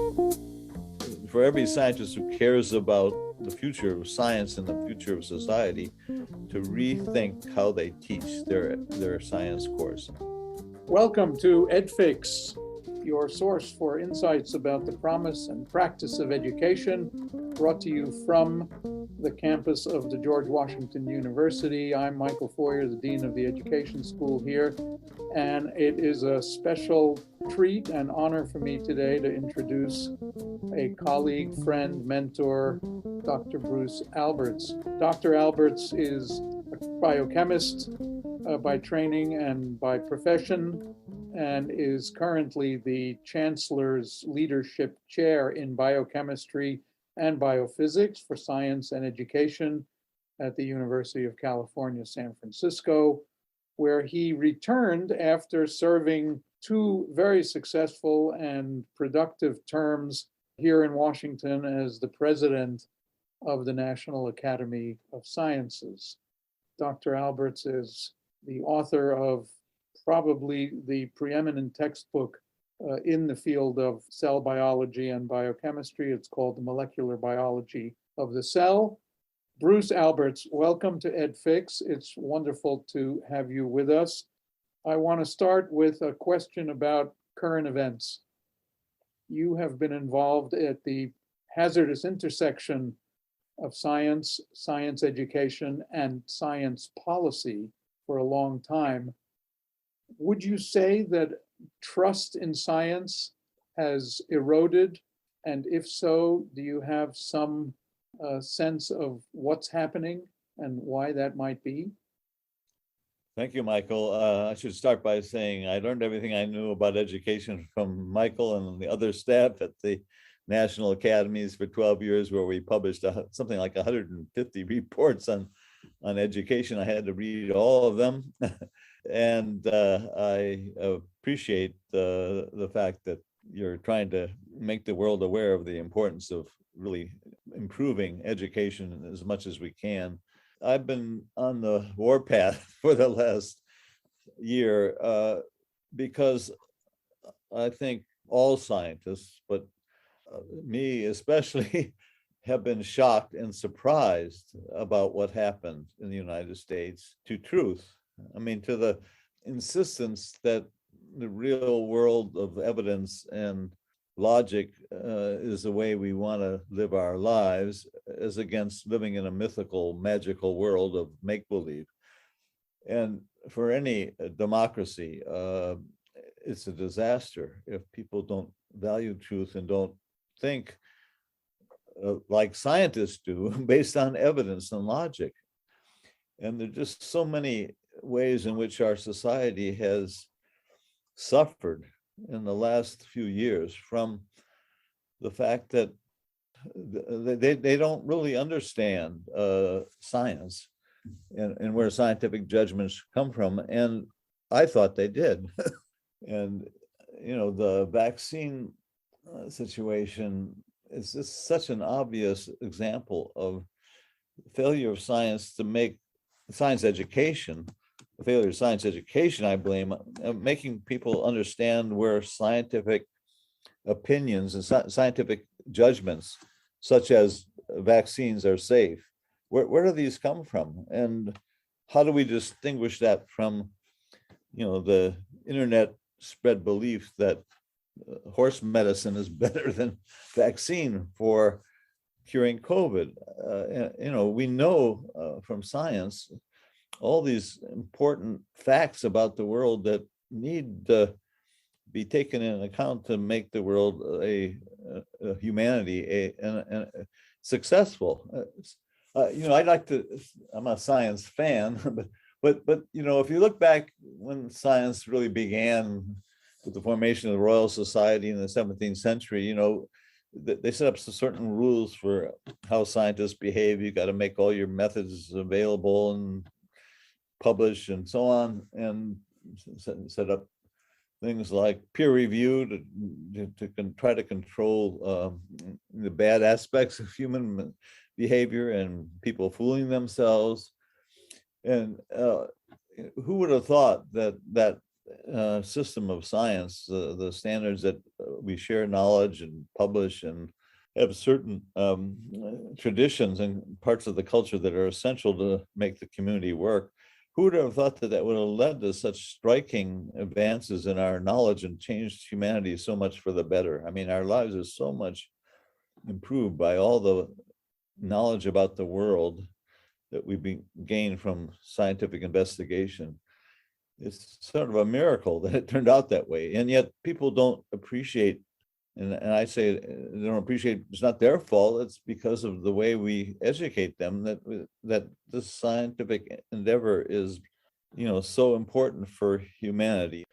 For every scientist who cares about the future of science and the future of society, to rethink how they teach their science course. Welcome to EdFix, your source for insights about the promise and practice of education, brought to you from the campus of the George Washington University. I'm Michael Feuer, the Dean of the Education School here, and it is a special treat and honor for me today to introduce a colleague, friend, mentor, Dr. Bruce Alberts. Dr. Alberts is a biochemist by training and by profession, and is currently the Chancellor's Leadership Chair in Biochemistry and Biophysics for Science and Education at the University of California, San Francisco, where he returned after serving two very successful and productive terms here in Washington as the president of the National Academy of Sciences. Dr. Alberts is the author of probably the preeminent textbook in the field of cell biology and biochemistry. It's called The Molecular Biology of the Cell. Bruce Alberts, welcome to EdFix. It's wonderful to have you with us. I want to start with a question about current events. You have been involved at the hazardous intersection of science, science education, and science policy for a long time. Would you say that trust in science has eroded? And if so, do you have some sense of what's happening and why that might be? Thank you, Michael. I should start by saying I learned everything I knew about education from Michael and the other staff at the National Academies for 12 years, where we published something like 150 reports on education. I had to read all of them. And I appreciate the fact that you're trying to make the world aware of the importance of really improving education as much as we can. I've been on the warpath for the last year because I think all scientists, but me especially, have been shocked and surprised about what happened in the United States to truth. I mean, to the insistence that the real world of evidence and logic is the way we want to live our lives, as against living in a mythical, magical world of make-believe. And for any democracy, it's a disaster if people don't value truth and don't think like scientists do, based on evidence and logic. And there are just so many ways in which our society has suffered in the last few years from the fact that they don't really understand science and where scientific judgments come from. And I thought they did. And, you know, the vaccine situation is just such an obvious example of failure of science to make science education, the failure of science education, I blame, making people understand where scientific opinions and scientific judgments, such as vaccines, are safe. Where do these come from? And how do we distinguish that from, you know, the internet spread belief that horse medicine is better than vaccine for curing COVID? You know, we know from science all these important facts about the world that need to be taken into account to make the world a humanity successful. You know, I'm a science fan, but you know, if you look back when science really began with the formation of the Royal Society in the 17th century, you know, they set up certain rules for how scientists behave. You got to make all your methods available and publish and so on, and set up things like peer review to try to control the bad aspects of human behavior and people fooling themselves. And who would have thought that system of science, the standards that we share knowledge and publish and have certain traditions and parts of the culture that are essential to make the community work. Who would have thought that that would have led to such striking advances in our knowledge and changed humanity so much for the better? I mean, our lives are so much improved by all the knowledge about the world that we gained from scientific investigation. It's sort of a miracle that it turned out that way. And yet people don't appreciate, and I say they don't appreciate, it's not their fault, it's because of the way we educate them that this scientific endeavor is, so important for humanity.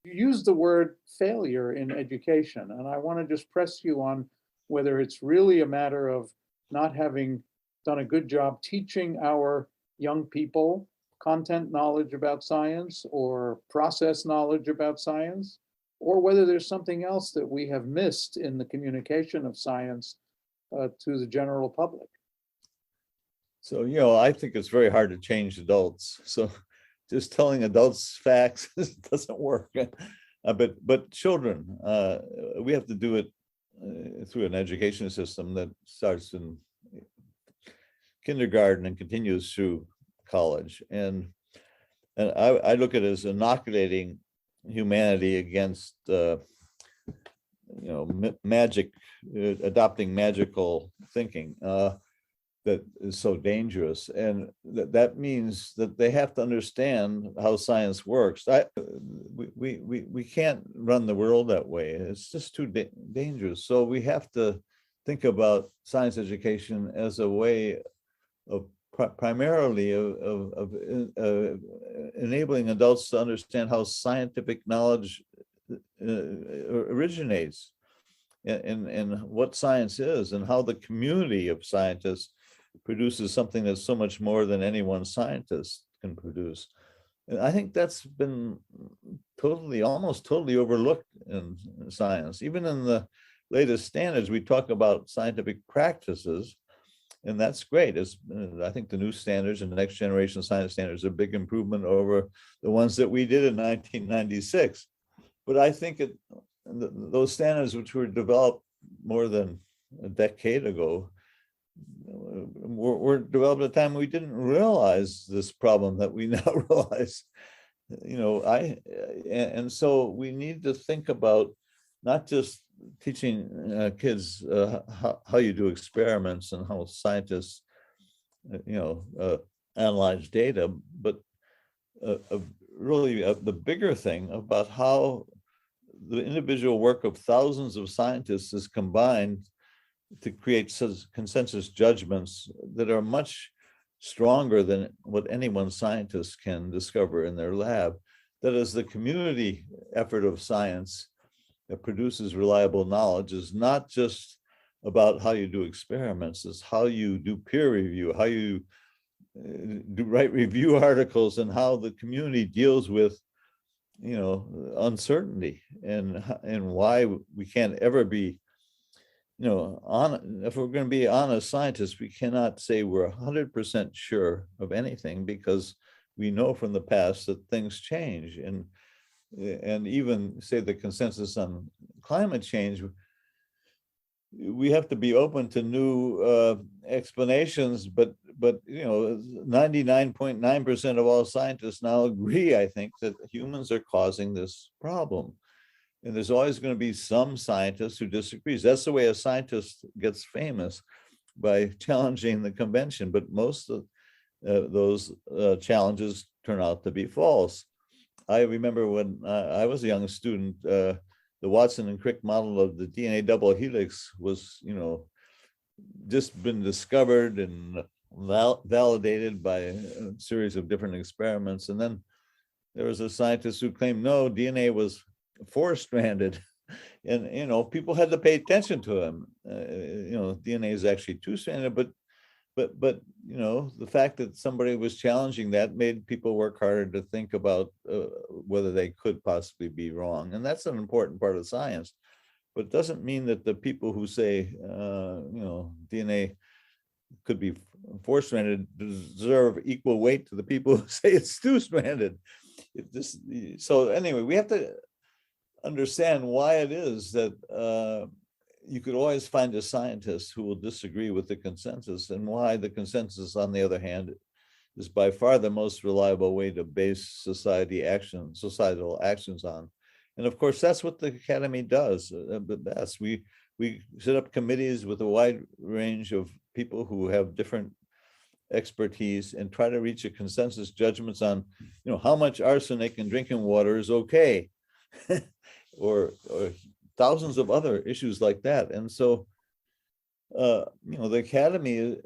You use the word failure in education, and I want to just press you on whether it's really a matter of not having done a good job teaching our young people content knowledge about science or process knowledge about science, or whether there's something else that we have missed in the communication of science to the general public. So, I think it's very hard to change adults. So just telling adults facts doesn't work. But children, we have to do it through an education system that starts in kindergarten and continues through college. And I look at it as inoculating humanity against magic, adopting magical thinking that is so dangerous. And that means that they have to understand how science works. We can't run the world that way. It's just too dangerous. So we have to think about science education as a way of primarily of enabling adults to understand how scientific knowledge originates and what science is, and how the community of scientists produces something that's so much more than any one scientist can produce. And I think that's been almost totally overlooked in science. Even in the latest standards, we talk about scientific practices, and that's great. I think the new standards and the next generation science standards are a big improvement over the ones that we did in 1996. But I think those standards, which were developed more than a decade ago, were developed at a time we didn't realize this problem that we now realize. And so we need to think about not just teaching kids how you do experiments and how scientists, analyze data, but really the bigger thing about how the individual work of thousands of scientists is combined to create consensus judgments that are much stronger than what any one scientist can discover in their lab. That is, the community effort of science that produces reliable knowledge is not just about how you do experiments, it's how you do peer review, how you write review articles, and how the community deals with uncertainty, and why we can't ever be if we're going to be honest scientists, we cannot say we're 100% sure of anything, because we know from the past that things change. And even say the consensus on climate change, we have to be open to new explanations, but 99.9% of all scientists now agree, I think, that humans are causing this problem. And there's always going to be some scientist who disagrees. That's the way a scientist gets famous, by challenging the convention. But most of those challenges turn out to be false. I remember when I was a young student, the Watson and Crick model of the DNA double helix was, just been discovered and validated by a series of different experiments. And then there was a scientist who claimed, no, DNA was four-stranded, and people had to pay attention to him. DNA is actually two-stranded, but the fact that somebody was challenging that made people work harder to think about whether they could possibly be wrong, and that's an important part of science. But it doesn't mean that the people who say DNA could be four-stranded deserve equal weight to the people who say it's two-stranded. So anyway, we have to understand why it is that you could always find a scientist who will disagree with the consensus, and why the consensus, on the other hand, is by far the most reliable way to base societal actions on. And of course, that's what the Academy does the best. We set up committees with a wide range of people who have different expertise and try to reach a consensus judgments on, how much arsenic in drinking water is okay, or thousands of other issues like that. And so, the Academy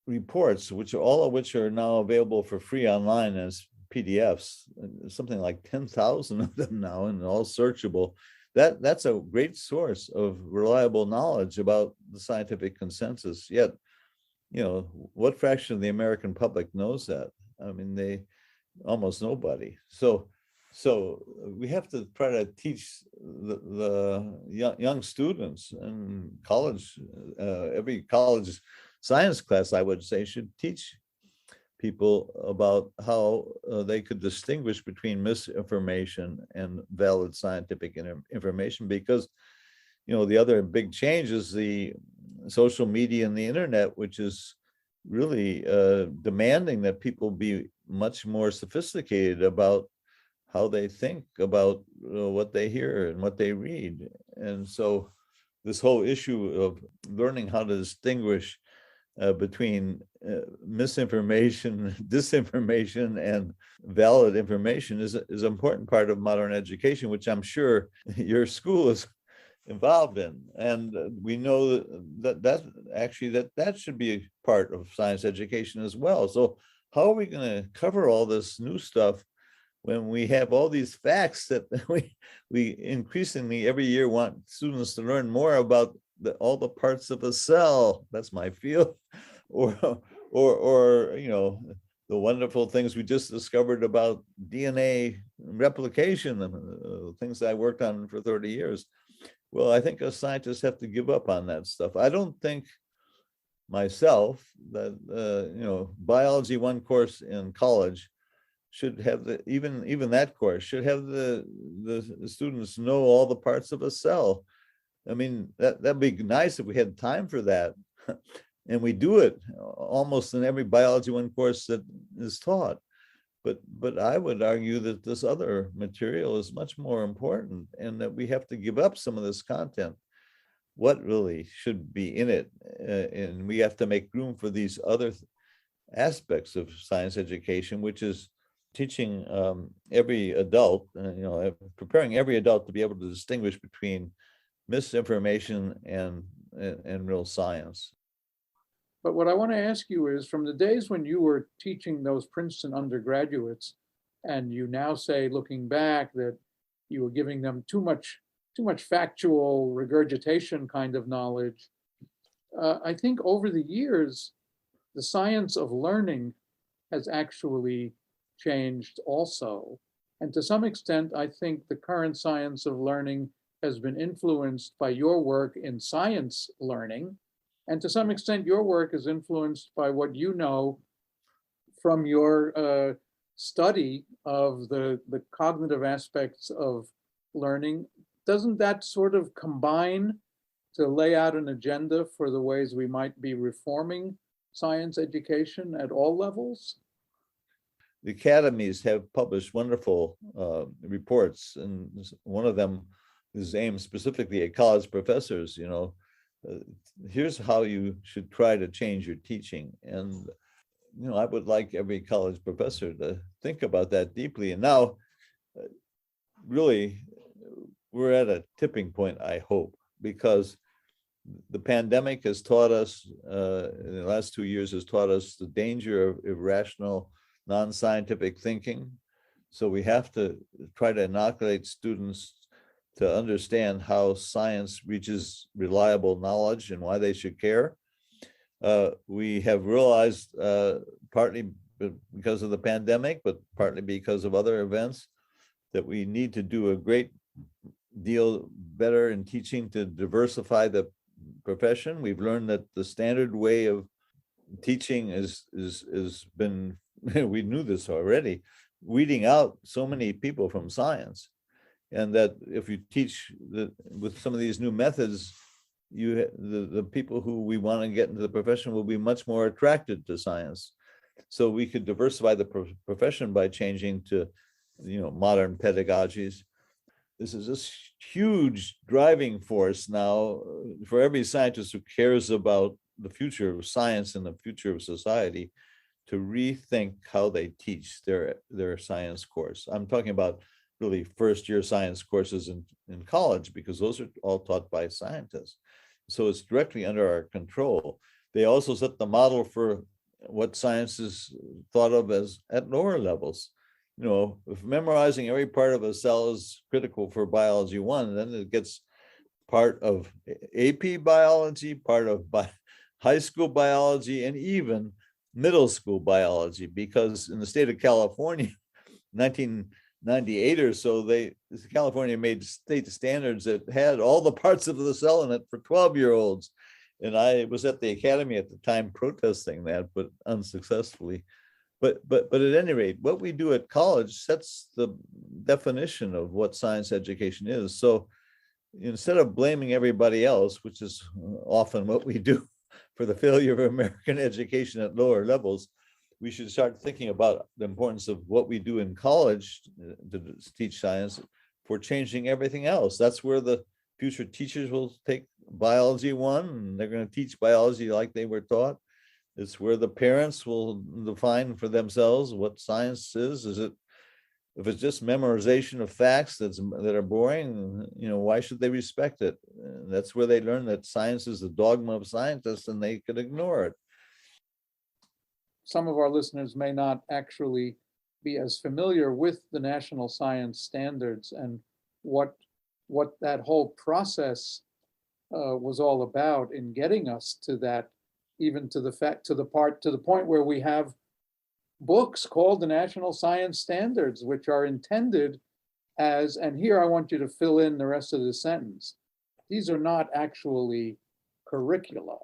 reports, all of which are now available for free online as PDFs, something like 10,000 of them now, and all searchable. That's a great source of reliable knowledge about the scientific consensus. Yet, what fraction of the American public knows that? I mean, almost nobody. So we have to try to teach the young students and college, every college science class, I would say, should teach people about how they could distinguish between misinformation and valid scientific information, because the other big change is the social media and the internet, which is really demanding that people be much more sophisticated about how they think about what they hear and what they read. And so this whole issue of learning how to distinguish between misinformation, disinformation, and valid information is an important part of modern education, which I'm sure your school is involved in. And we know that should be a part of science education as well. So how are we going to cover all this new stuff when we have all these facts that we increasingly every year want students to learn more about all the parts of a cell? That's my field. Or the wonderful things we just discovered about DNA replication, things I worked on for 30 years. Well, I think us scientists have to give up on that stuff. I don't think myself that biology 1 course in college should have even that course should have the students know all the parts of a cell. I mean, that'd be nice if we had time for that. And we do it almost in every biology 1 course that is taught. But I would argue that this other material is much more important, and that we have to give up some of this content. What really should be in it? And we have to make room for these other aspects of science education, which is teaching every adult, preparing every adult to be able to distinguish between misinformation and real science. But what I want to ask you is, from the days when you were teaching those Princeton undergraduates, and you now say, looking back, that you were giving them too much factual regurgitation kind of knowledge, I think over the years, the science of learning has actually changed also. And to some extent, I think the current science of learning has been influenced by your work in science learning. And to some extent, your work is influenced by what you know from your study of the cognitive aspects of learning. Doesn't that sort of combine to lay out an agenda for the ways we might be reforming science education at all levels? The academies have published wonderful reports, and one of them is aimed specifically at college professors. Here's how you should try to change your teaching. And, I would like every college professor to think about that deeply. And now, really, we're at a tipping point, I hope, because the pandemic has taught us, in the last 2 years, has taught us the danger of irrational, non-scientific thinking. So we have to try to inoculate students to understand how science reaches reliable knowledge and why they should care. We have realized, partly because of the pandemic, but partly because of other events, that we need to do a great deal better in teaching to diversify the profession. We've learned that the standard way of teaching is been, we knew this already, weeding out so many people from science. And that if you teach with some of these new methods, the people who we want to get into the profession will be much more attracted to science. So we could diversify the profession by changing to, modern pedagogies. This is this huge driving force now for every scientist who cares about the future of science and the future of society to rethink how they teach their science course. I'm talking about really first-year science courses in college, because those are all taught by scientists. So it's directly under our control. They also set the model for what science is thought of as at lower levels. If memorizing every part of a cell is critical for biology 1, then it gets part of AP biology, part of high school biology, and even middle school biology, because in the state of California, 1998 or so, California made state standards that had all the parts of the cell in it for 12-year-olds. And I was at the academy at the time protesting that, but unsuccessfully. But at any rate, what we do at college sets the definition of what science education is. So instead of blaming everybody else, which is often what we do for the failure of American education at lower levels, we should start thinking about the importance of what we do in college to teach science for changing everything else. That's where the future teachers will take biology 1, and they're going to teach biology like they were taught. It's where the parents will define for themselves what science is. If it's just memorization of facts that are boring, why should they respect it? That's where they learn that science is the dogma of scientists, and they could ignore it. Some of our listeners may not actually be as familiar with the national science standards and what that whole process was all about in getting us to that, even to the point where we have books called the National Science Standards, which are intended as, and here I want you to fill in the rest of the sentence, these are not actually curricula.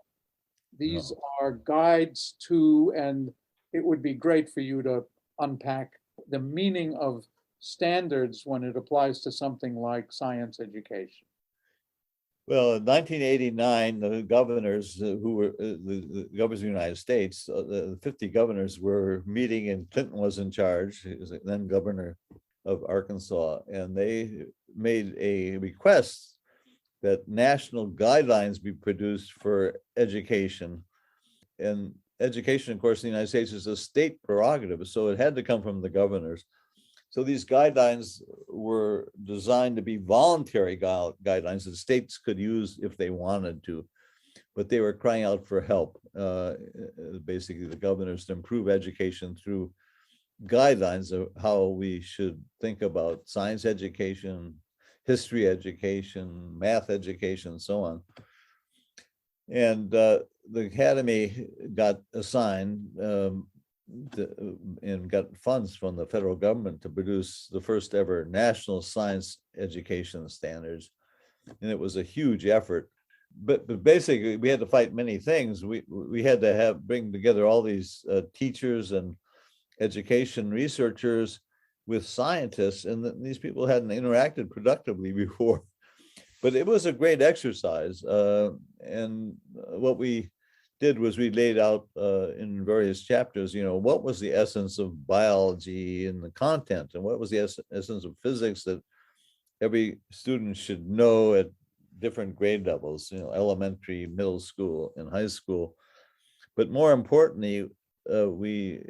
These are guides to, and it would be great for you to unpack the meaning of standards when it applies to something like science education. Well, in 1989, the governors who were the governors of the United States, the 50 governors were meeting, and Clinton was in charge. He was then governor of Arkansas, and they made a request that national guidelines be produced for education. And education, of course, in the United States is a state prerogative, so it had to come from the governors. So these guidelines were designed to be voluntary guidelines that states could use if they wanted to, but they were crying out for help, basically the governors, to improve education through guidelines of how we should think about science education, history education, math education, and so on. And the academy got assigned and got funds from the federal government to produce the first ever national science education standards. And it was a huge effort. But basically, we had to fight many things. We had to bring together all these teachers and education researchers with scientists, and these people hadn't interacted productively before. But it was a great exercise. And what we did was we laid out in various chapters, what was the essence of biology in the content, and what was the essence of physics that every student should know at different grade levels, elementary, middle school, and high school. But more importantly, we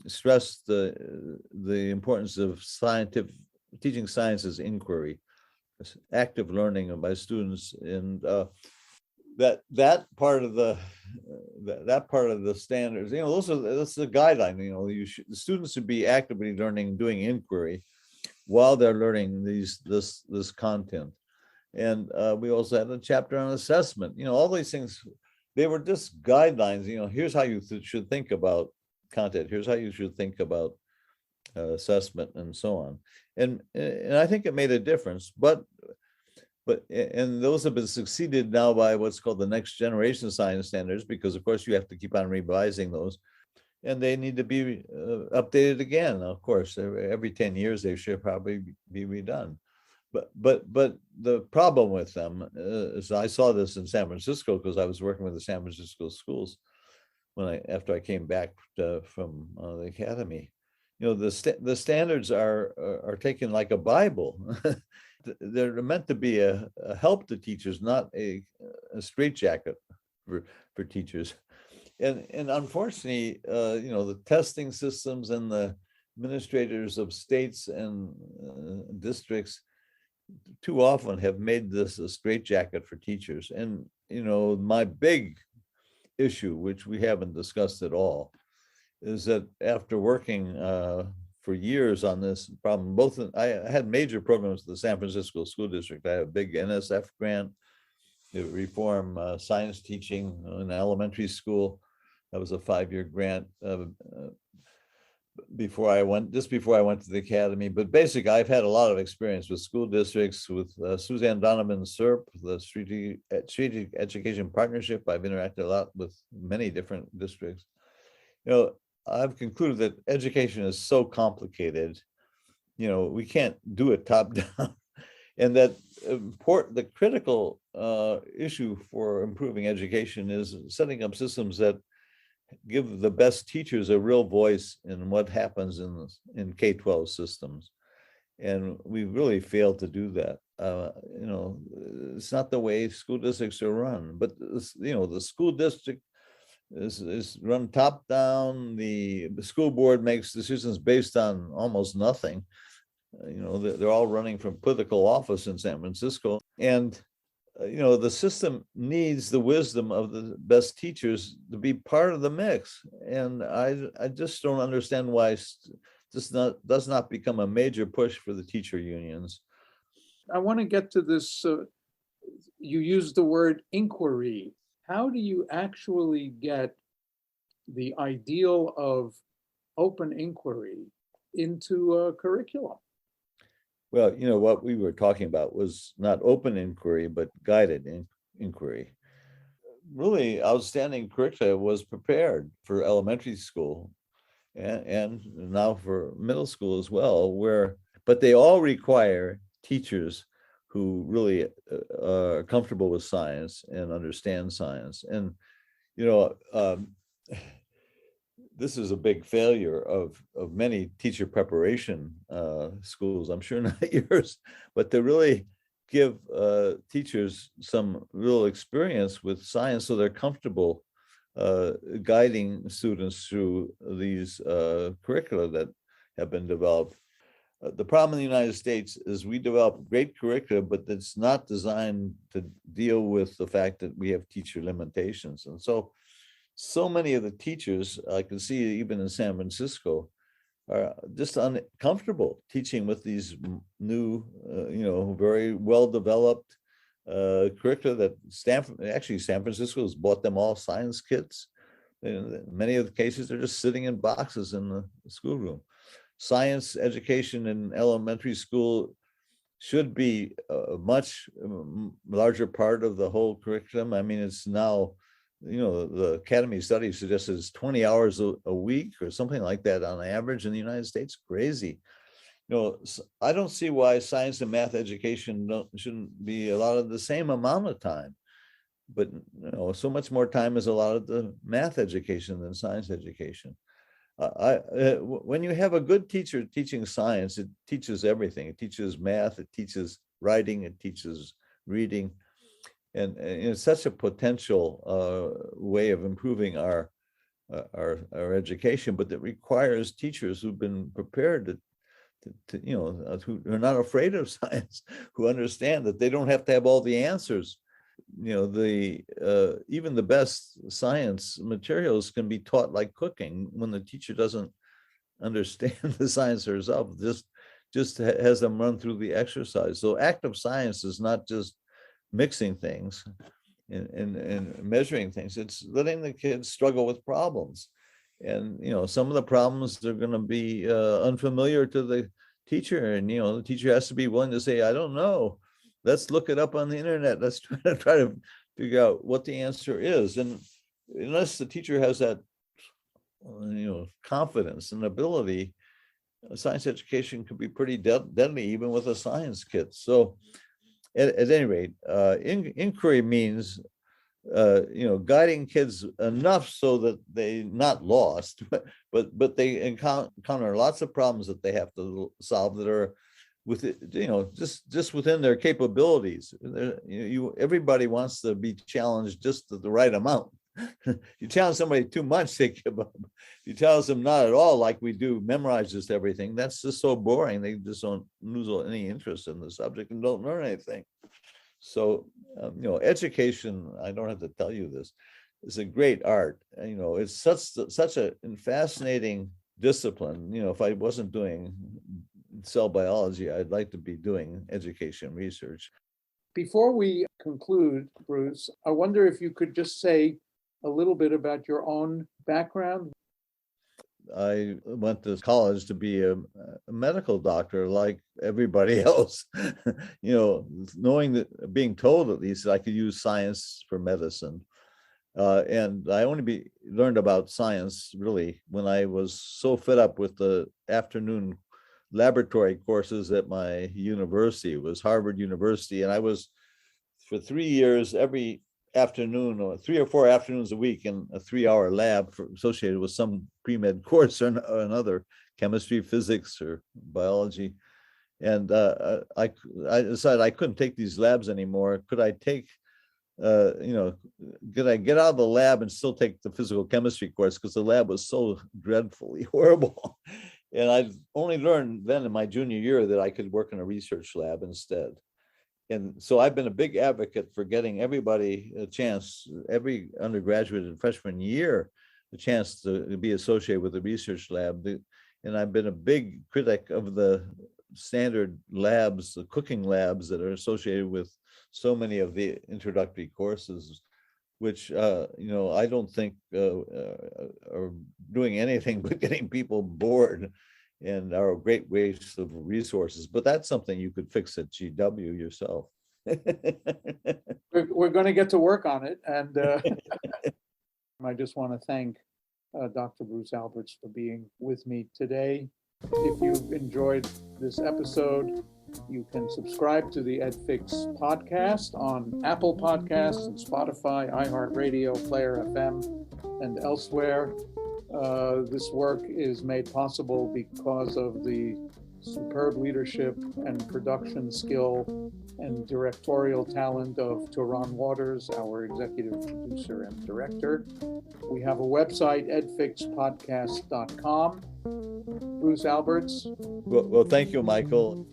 stressed the importance of teaching science as inquiry, active learning by students, and that part of the standards, that's the guideline. The students should be actively learning, doing inquiry, while they're learning this content. And we also had a chapter on assessment. All these things, they were just guidelines. Here's how you should think about content. Here's how you should think about assessment, and so on. And I think it made a difference. But those have been succeeded now by what's called the next generation science standards, because of course you have to keep on revising those. and they need to be updated again. Of course, every 10 years they should probably be redone. But the problem with them is, I saw this in San Francisco because I was working with the San Francisco schools after I came back from the academy. The standards are taken like a Bible. They're meant to be a help to teachers, not a straitjacket for teachers. And unfortunately, the testing systems and the administrators of states and districts too often have made this a straitjacket for teachers. And my big issue, which we haven't discussed at all, is that after working for years on this problem, I had major programs with the San Francisco School District. I had a big NSF grant to reform science teaching in elementary school. That was a 5-year grant before I went to the academy. But basically, I've had a lot of experience with school districts, with Suzanne Donovan SERP, the Strategic Education Partnership. I've interacted a lot with many different districts. I've concluded that education is so complicated, we can't do it top down, and that the critical issue for improving education is setting up systems that give the best teachers a real voice in what happens in K-12 systems. And we really failed to do that. It's not the way school districts are run, but the school district is run top down. The school board makes decisions based on almost nothing. They're all running from political office in San Francisco. And the system needs the wisdom of the best teachers to be part of the mix. And I just don't understand why this does not become a major push for the teacher unions. I want to get to this. You used the word inquiry. How do you actually get the ideal of open inquiry into a curriculum? Well, what we were talking about was not open inquiry, but guided inquiry. Really outstanding curricula was prepared for elementary school and now for middle school as well, but they all require teachers who really are comfortable with science and understand science. And, this is a big failure of many teacher preparation schools, I'm sure not yours, but to really give teachers some real experience with science so they're comfortable guiding students through these curricula that have been developed. The problem in the United States is we develop great curricula, but it's not designed to deal with the fact that we have teacher limitations. And so many of the teachers, I can see even in San Francisco, are just uncomfortable teaching with these new, very well-developed curricula that San Francisco has bought them all science kits. In many of the cases, they're just sitting in boxes in the schoolroom. Science education in elementary school should be a much larger part of the whole curriculum. I mean, it's now, the Academy Study suggests it's 20 hours a week or something like that on average in the United States. Crazy. I don't see why science and math education shouldn't be allotted the same amount of time. But so much more time is allotted to math education than science education. When you have a good teacher teaching science, it teaches everything. It teaches math, it teaches writing, it teaches reading. And it's such a potential way of improving our education, but it requires teachers who've been prepared who are not afraid of science, who understand that they don't have to have all the answers. Even the best science materials can be taught like cooking when the teacher doesn't understand the science herself, just has them run through the exercise. So active science is not just mixing things and measuring things. It's letting the kids struggle with problems. And, some of the problems are going to be unfamiliar to the teacher. And, the teacher has to be willing to say, I don't know. Let's look it up on the internet. Let's try to figure out what the answer is. And unless the teacher has that confidence and ability, science education could be pretty deadly, even with a science kit. So at any rate, inquiry means guiding kids enough so that they're not lost, but they encounter lots of problems that they have to solve that are just within their capabilities. Everybody wants to be challenged just at the right amount. You challenge somebody too much, they give up. You tell them not at all, like we do, memorize just everything. That's just so boring. They just don't lose any interest in the subject and don't learn anything. So, education, I don't have to tell you this, is a great art. It's such a fascinating discipline. If I wasn't doing cell biology, I'd like to be doing education research. Before we conclude, Bruce, I wonder if you could just say a little bit about your own background. I went to college to be a medical doctor like everybody else, knowing that, being told at least, that I could use science for medicine. And I only learned about science really when I was so fed up with the afternoon laboratory courses at my university. It was Harvard University, and I was, for 3 years, every afternoon, or 3 or 4 afternoons a week, in a 3-hour lab associated with some pre-med course or another, chemistry, physics, or biology. And I decided I couldn't take these labs anymore. Could I take, could I get out of the lab and still take the physical chemistry course, because the lab was so dreadfully horrible. And I only learned then in my junior year that I could work in a research lab instead. And so I've been a big advocate for getting everybody a chance, every undergraduate and freshman year, a chance to be associated with a research lab. And I've been a big critic of the standard labs, the cooking labs that are associated with so many of the introductory courses, which, I don't think are doing anything but getting people bored and are a great waste of resources. But that's something you could fix at GW yourself. We're going to get to work on it. And I just want to thank Dr. Bruce Alberts for being with me today. If you've enjoyed this episode, you can subscribe to the EdFix podcast on Apple Podcasts and Spotify, iHeartRadio, Player FM, and elsewhere. This work is made possible because of the superb leadership and production skill and directorial talent of Turan Waters, our executive producer and director. We have a website, edfixpodcast.com. Bruce Alberts. Well, thank you, Michael.